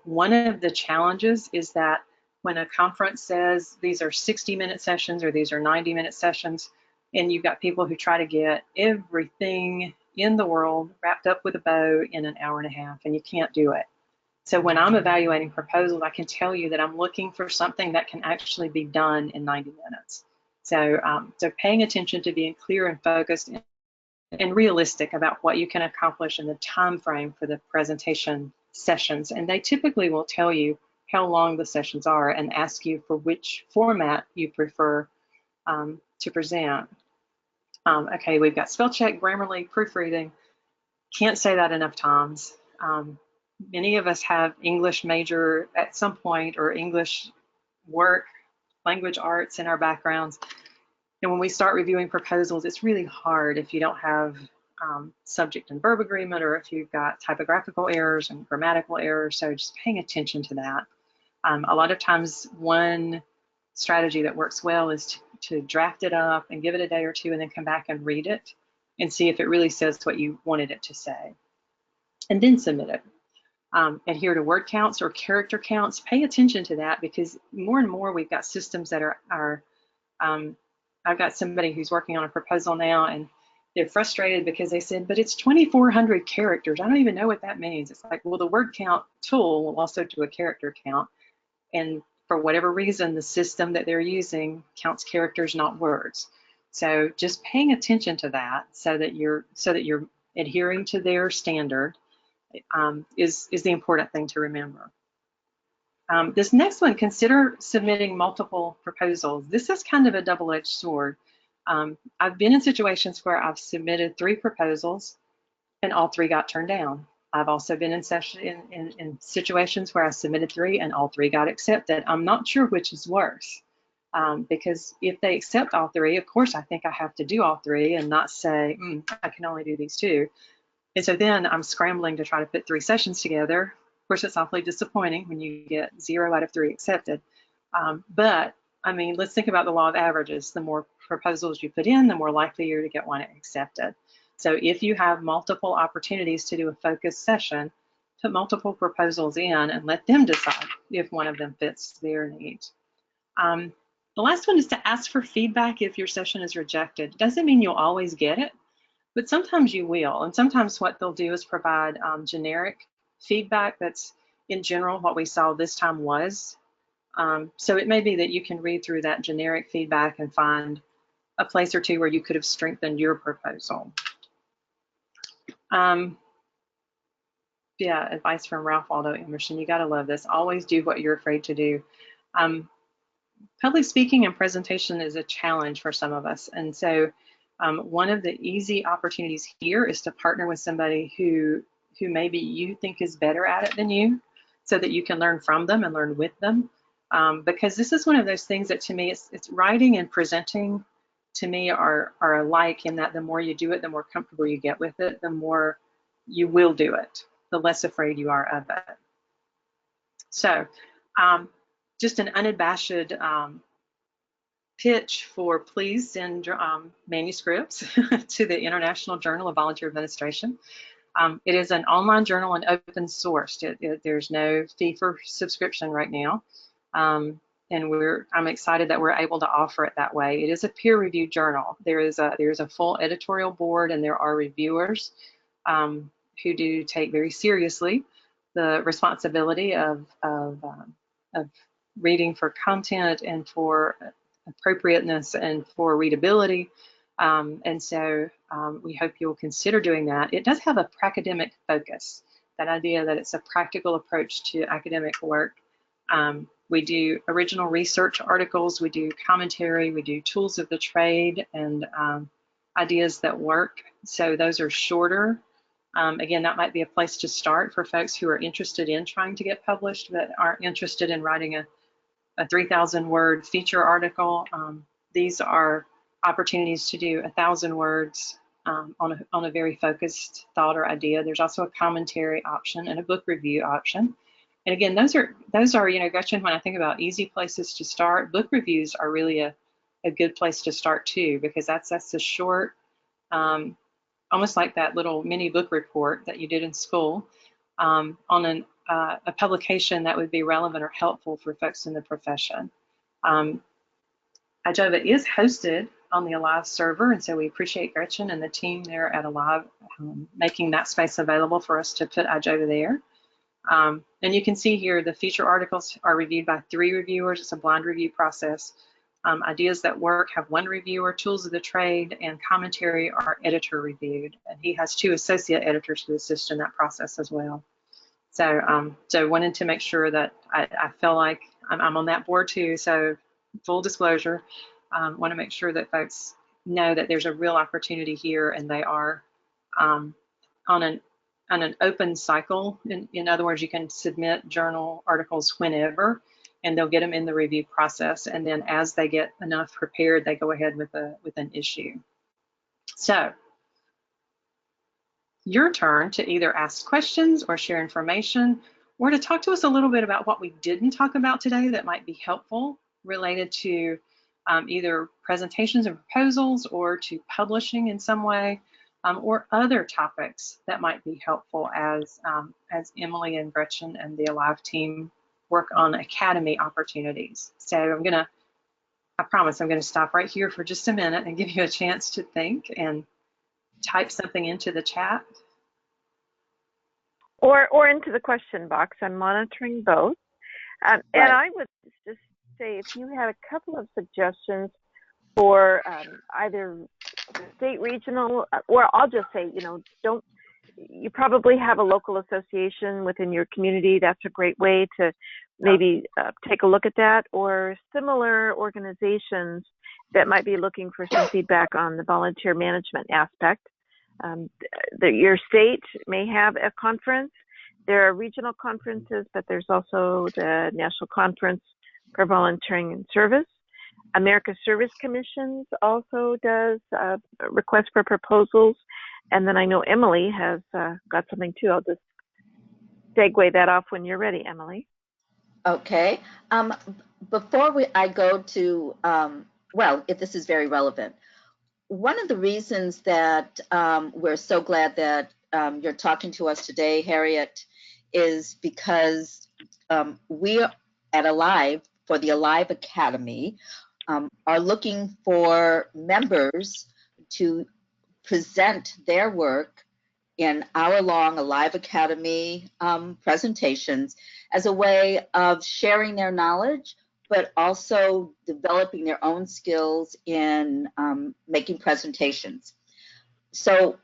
One of the challenges is that when a conference says these are 60-minute sessions or these are 90-minute sessions, and you've got people who try to get everything in the world wrapped up with a bow in an hour and a half, and you can't do it. So when I'm evaluating proposals, I can tell you that I'm looking for something that can actually be done in 90 minutes. So paying attention to being clear and focused and realistic about what you can accomplish in the time frame for the presentation sessions. And they typically will tell you how long the sessions are and ask you for which format you prefer to present. Okay, we've got spell check, Grammarly, proofreading. Can't say that enough times. Many of us have English major at some point or English work, language arts in our backgrounds. And when we start reviewing proposals, it's really hard if you don't have subject and verb agreement or if you've got typographical errors and grammatical errors. So just paying attention to that. A lot of times one strategy that works well is to draft it up and give it a day or two and then come back and read it and see if it really says what you wanted it to say. And then submit it. Adhere to word counts or character counts. Pay attention to that because more and more we've got systems that are I've got somebody who's working on a proposal now and they're frustrated because they said, but it's 2,400 characters. I don't even know what that means. It's like, well, the word count tool will also do a character count. And for whatever reason, the system that they're using counts characters, not words. So just paying attention to that so that you're adhering to their standard is the important thing to remember. This next one, consider submitting multiple proposals. This is kind of a double-edged sword. I've been in situations where I've submitted 3 proposals and all 3 got turned down. I've also been in situations where I submitted 3 and all 3 got accepted. I'm not sure which is worse, because if they accept all 3, of course I think I have to do all 3 and not say, I can only do these 2. And so then I'm scrambling to try to put 3 sessions together. Of course, it's awfully disappointing when you get 0 out of 3 accepted. But I mean, let's think about the law of averages. The more proposals you put in, the more likely you're to get one accepted. So if you have multiple opportunities to do a focused session, put multiple proposals in and let them decide if one of them fits their needs. The last one is to ask for feedback if your session is rejected. It doesn't mean you'll always get it, but sometimes you will. And sometimes what they'll do is provide generic feedback that's in general what we saw this time was. So it may be that you can read through that generic feedback and find a place or 2 where you could have strengthened your proposal. Yeah, advice from Ralph Waldo Emerson. You got to love this. Always do what you're afraid to do. Public speaking and presentation is a challenge for some of us. And so one of the easy opportunities here is to partner with somebody who maybe you think is better at it than you, so that you can learn from them and learn with them. Because this is one of those things that, to me, it's writing and presenting, to me, are alike, in that the more you do it, the more comfortable you get with it, the more you will do it, the less afraid you are of it. So just an unabashed pitch for please send manuscripts to the International Journal of Volunteer Administration. It is an online journal and open sourced. There's no fee for subscription right now. And I'm excited that we're able to offer it that way. It is a peer-reviewed journal. There is a full editorial board, and there are reviewers who do take very seriously the responsibility of reading for content and for appropriateness and for readability. And so we hope you'll consider doing that. It does have a pracademic focus, that idea that it's a practical approach to academic work. We do original research articles, we do commentary, we do tools of the trade, and ideas that work. So those are shorter. Again, that might be a place to start for folks who are interested in trying to get published but aren't interested in writing a 3,000-word feature article. These are opportunities to do 1,000 words on a very focused thought or idea. There's also a commentary option and a book review option. And again, those are, you know, Gretchen, when I think about easy places to start, book reviews are really a good place to start too, because that's a short, almost like that little mini book report that you did in school on a publication that would be relevant or helpful for folks in the profession. Ijova is hosted on the Alive server, and so we appreciate Gretchen and the team there at Alive making that space available for us to put Ijova there. And you can see here the feature articles are reviewed by 3 reviewers. It's a blind review process. Ideas that work have 1 reviewer, tools of the trade, and commentary are editor reviewed. And he has 2 associate editors who assist in that process as well. So, so wanted to make sure that I feel like I'm on that board too. So full disclosure, want to make sure that folks know that there's a real opportunity here, and they are on an open cycle. In other words, you can submit journal articles whenever, and they'll get them in the review process. And then as they get enough prepared, they go ahead with an issue. So your turn to either ask questions or share information, or to talk to us a little bit about what we didn't talk about today that might be helpful related to either presentations and proposals, or to publishing in some way, or other topics that might be helpful as Emily and Gretchen and the Alive team work on academy opportunities. So I promise I'm gonna stop right here for just a minute and give you a chance to think and type something into the chat. Or into the question box. I'm monitoring both. Right. And I would just say, if you had a couple of suggestions for either state, regional, or I'll just say, you know, you probably have a local association within your community. That's a great way to maybe take a look at that, or similar organizations that might be looking for some feedback on the volunteer management aspect. Your state may have a conference. There are regional conferences, but there's also the National Conference for Volunteering and Service. America Service Commissions also does requests for proposals. And then I know Emily has got something too. I'll just segue that off when you're ready, Emily. Okay. Before I go to, well, if this is very relevant, one of the reasons that we're so glad that you're talking to us today, Harriet, is because we at Alive, for the Alive Academy, are looking for members to present their work in hour-long Alive Academy presentations as a way of sharing their knowledge, but also developing their own skills in making presentations. So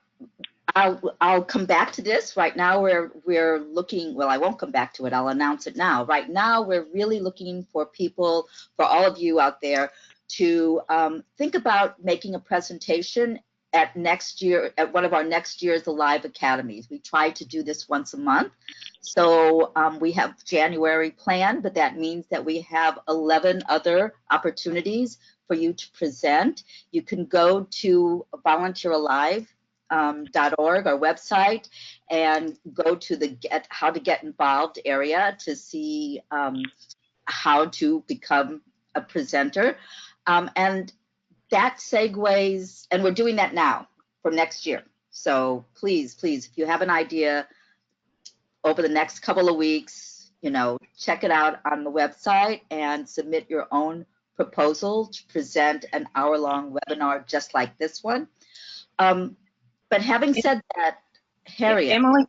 I'll come back to this. Right now we're looking, well, I won't come back to it. I'll announce it now. Right now we're really looking for people, for all of you out there, to think about making a presentation at one of our next year's Alive Academies. We try to do this once a month. So we have January planned, but that means that we have 11 other opportunities for you to present. You can go to volunteeralive.org, our website, and go to the how to get involved area to see how to become a presenter. And that segues, and we're doing that now for next year. So please, if you have an idea over the next couple of weeks, check it out on the website and submit your own proposal to present an hour-long webinar just like this one. But having said that, Harriet. Emily,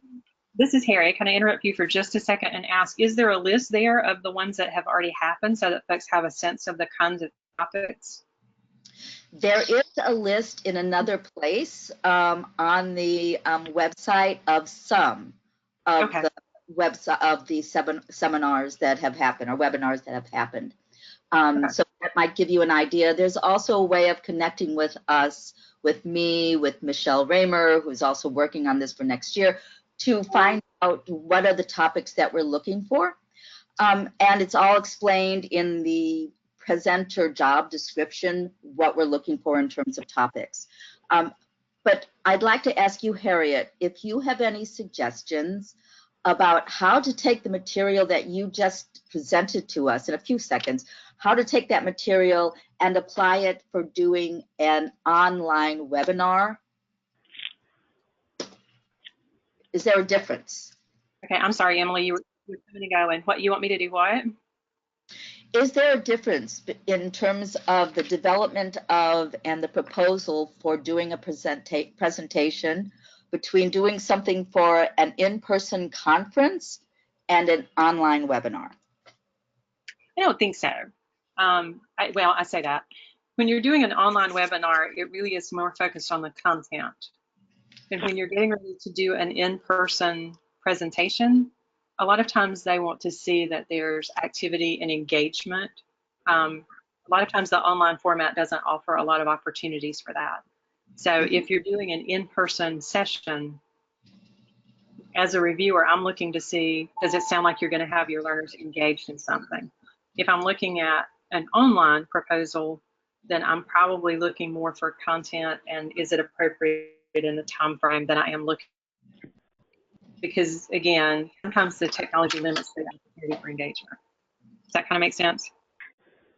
this is Harriet. Can I interrupt you for just a second and ask, is there a list there of the ones that have already happened so that folks have a sense of the kinds of topics? There is a list in another place on the website of some of the website of the seminars that have happened or webinars that have happened. So that might give you an idea. There's also a way of connecting with us, with me, with Michelle Raymer, who's also working on this for next year, to find out what are the topics that we're looking for. And it's all explained in the presenter job description, what we're looking for in terms of topics. But I'd like to ask you, Harriet, if you have any suggestions about how to take the material that you just presented to us in a few seconds, how to take that material and apply it for doing an online webinar. Is there a difference? Okay, I'm sorry, Emily, you were coming to go, and what you want me to do what? Is there a difference in terms of the development of and the proposal for doing a presentation between doing something for an in-person conference and an online webinar? I don't think so. I say that. When you're doing an online webinar, it really is more focused on the content. And when you're getting ready to do an in-person presentation, a lot of times they want to see that there's activity and engagement. A lot of times the online format doesn't offer a lot of opportunities for that. So if you're doing an in-person session, as a reviewer, I'm looking to see, does it sound like you're going to have your learners engaged in something? If I'm looking at an online proposal, then I'm probably looking more for content and is it appropriate in the time frame that I am looking. Because again, sometimes the technology limits the opportunity for engagement. Does that kind of make sense?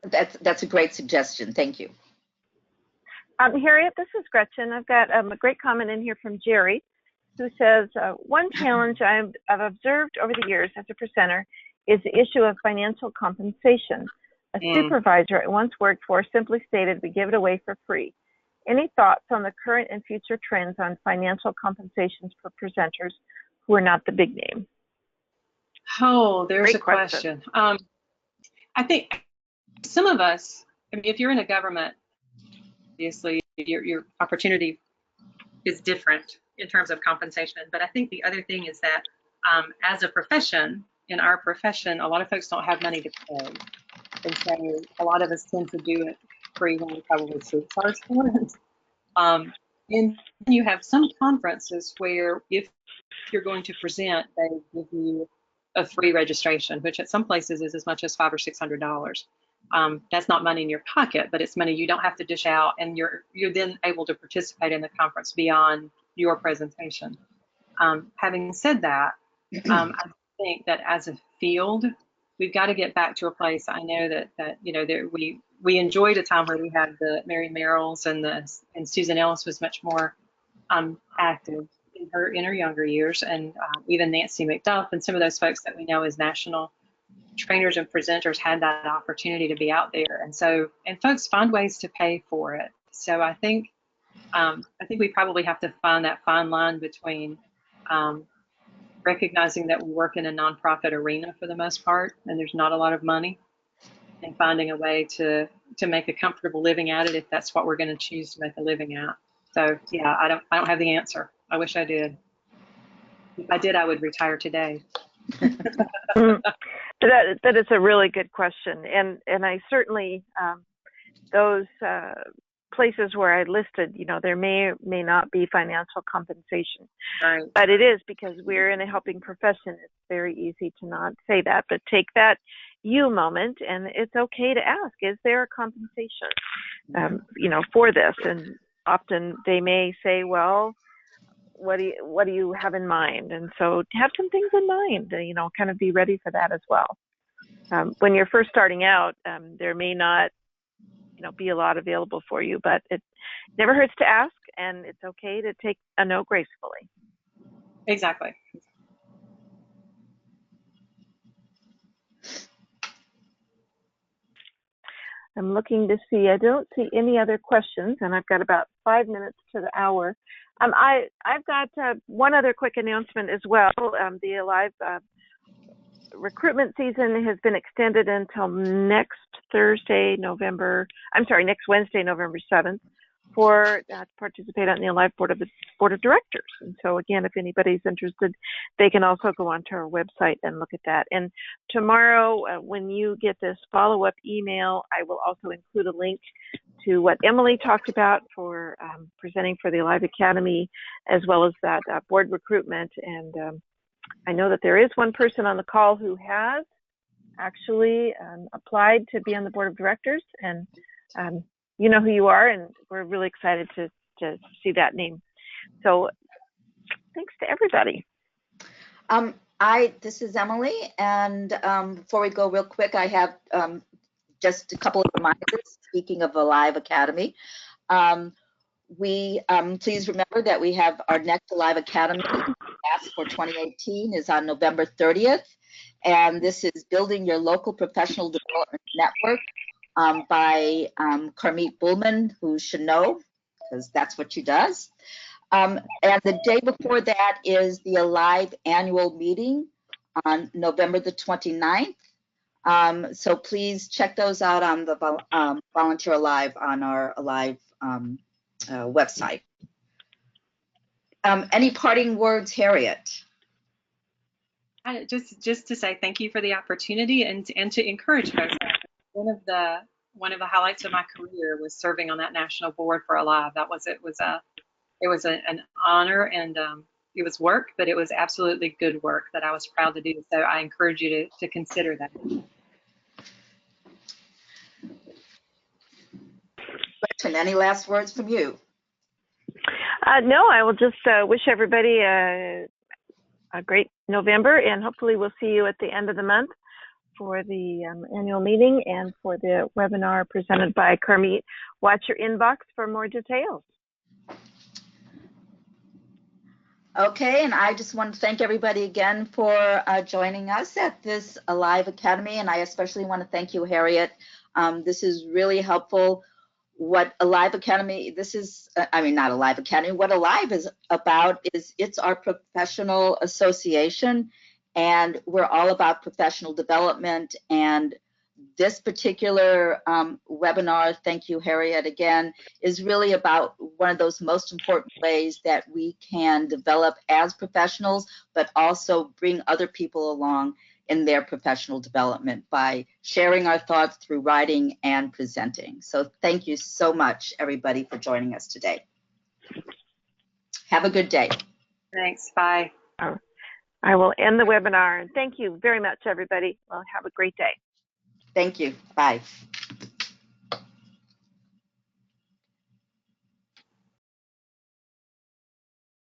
That's a great suggestion. Thank you. Harriet, this is Gretchen. I've got a great comment in here from Jerry, who says, one challenge I've observed over the years as a presenter is the issue of financial compensation. A supervisor I once worked for simply stated, we give it away for free. Any thoughts on the current and future trends on financial compensations for presenters who are not the big name? Oh, there's Great a question. I think some of us, I mean, if you're in a government, obviously your opportunity is different in terms of compensation. But I think the other thing is that as a profession, in our profession, a lot of folks don't have money to pay. And so a lot of us tend to do it free when we probably should charge for it. And you have some conferences where if you're going to present, they give you a free registration, which at some places is as much as $500 or $600. That's not money in your pocket, but it's money you don't have to dish out, and you're then able to participate in the conference beyond your presentation. Having said that, I think that as a field, we've got to get back to a place. I know that you know, that we enjoyed a time where we had the Mary Merrills and Susan Ellis was much more active in her younger years, and even Nancy McDuff and some of those folks that we know as national trainers and presenters had that opportunity to be out there, and folks find ways to pay for it. So I think we probably have to find that fine line between recognizing that we work in a nonprofit arena for the most part, and there's not a lot of money, and finding a way to make a comfortable living at it if that's what we're going to choose to make a living at. So yeah, I don't have the answer. I wish I did. If I did, I would retire today. That is a really good question, and I certainly those places where I listed, you know, there may not be financial compensation, Right. but it is because we're in a helping profession. It's very easy to not say that, but take that you moment, and it's okay to ask: is there a compensation, you know, for this? And often they may say, well, what do you have in mind? And so have some things in mind, you know, kind of be ready for that as well. When you're first starting out, there may not, you know, be a lot available for you, but it never hurts to ask, and it's okay to take a no gracefully. Exactly. I'm looking to see. I don't see any other questions, and I've got about 5 minutes to the hour. I've got one other quick announcement as well. The Alive recruitment season has been extended until next Wednesday, November 7th, for to participate on the Alive Board of Directors. And so again, if anybody's interested, they can also go onto our website and look at that. And tomorrow, when you get this follow-up email, I will also include a link to what Emily talked about for presenting for the Alive Academy, as well as that board recruitment. And I know that there is one person on the call who has actually applied to be on the board of directors, and you know who you are, and we're really excited to see that name. So thanks to everybody. This is Emily, and before we go real quick, I have just a couple of reminders. Speaking of Alive Academy, please remember that we have our next Alive Academy class for 2018 is on November 30th, and this is Building Your Local Professional Development Network by Carmit Bullman, who should know, because that's what she does. And the day before that is the Alive annual meeting on November the 29th. So please check those out on the Volunteer Alive on our Alive website. Any parting words, Harriet? Just to say thank you for the opportunity, and to encourage folks. One of the highlights of my career was serving on that national board for Alive. It was an honor, and it was work, but it was absolutely good work that I was proud to do. So I encourage you to consider that. Gretchen, any last words from you? No, I will just wish everybody a great November, and hopefully we'll see you at the end of the month for the annual meeting and for the webinar presented by Carmit. Watch your inbox for more details. Okay, and I just want to thank everybody again for joining us at this Alive Academy, and I especially want to thank you, Harriet. This is really helpful. What Alive Academy, not Alive Academy, what Alive is about is it's our professional association, and we're all about professional development. And this particular webinar, thank you, Harriet, again, is really about one of those most important ways that we can develop as professionals, but also bring other people along in their professional development by sharing our thoughts through writing and presenting. So thank you so much, everybody, for joining us today. Have a good day. Thanks. Bye. I will end the webinar, and thank you very much, everybody. Well, have a great day. Thank you. Bye.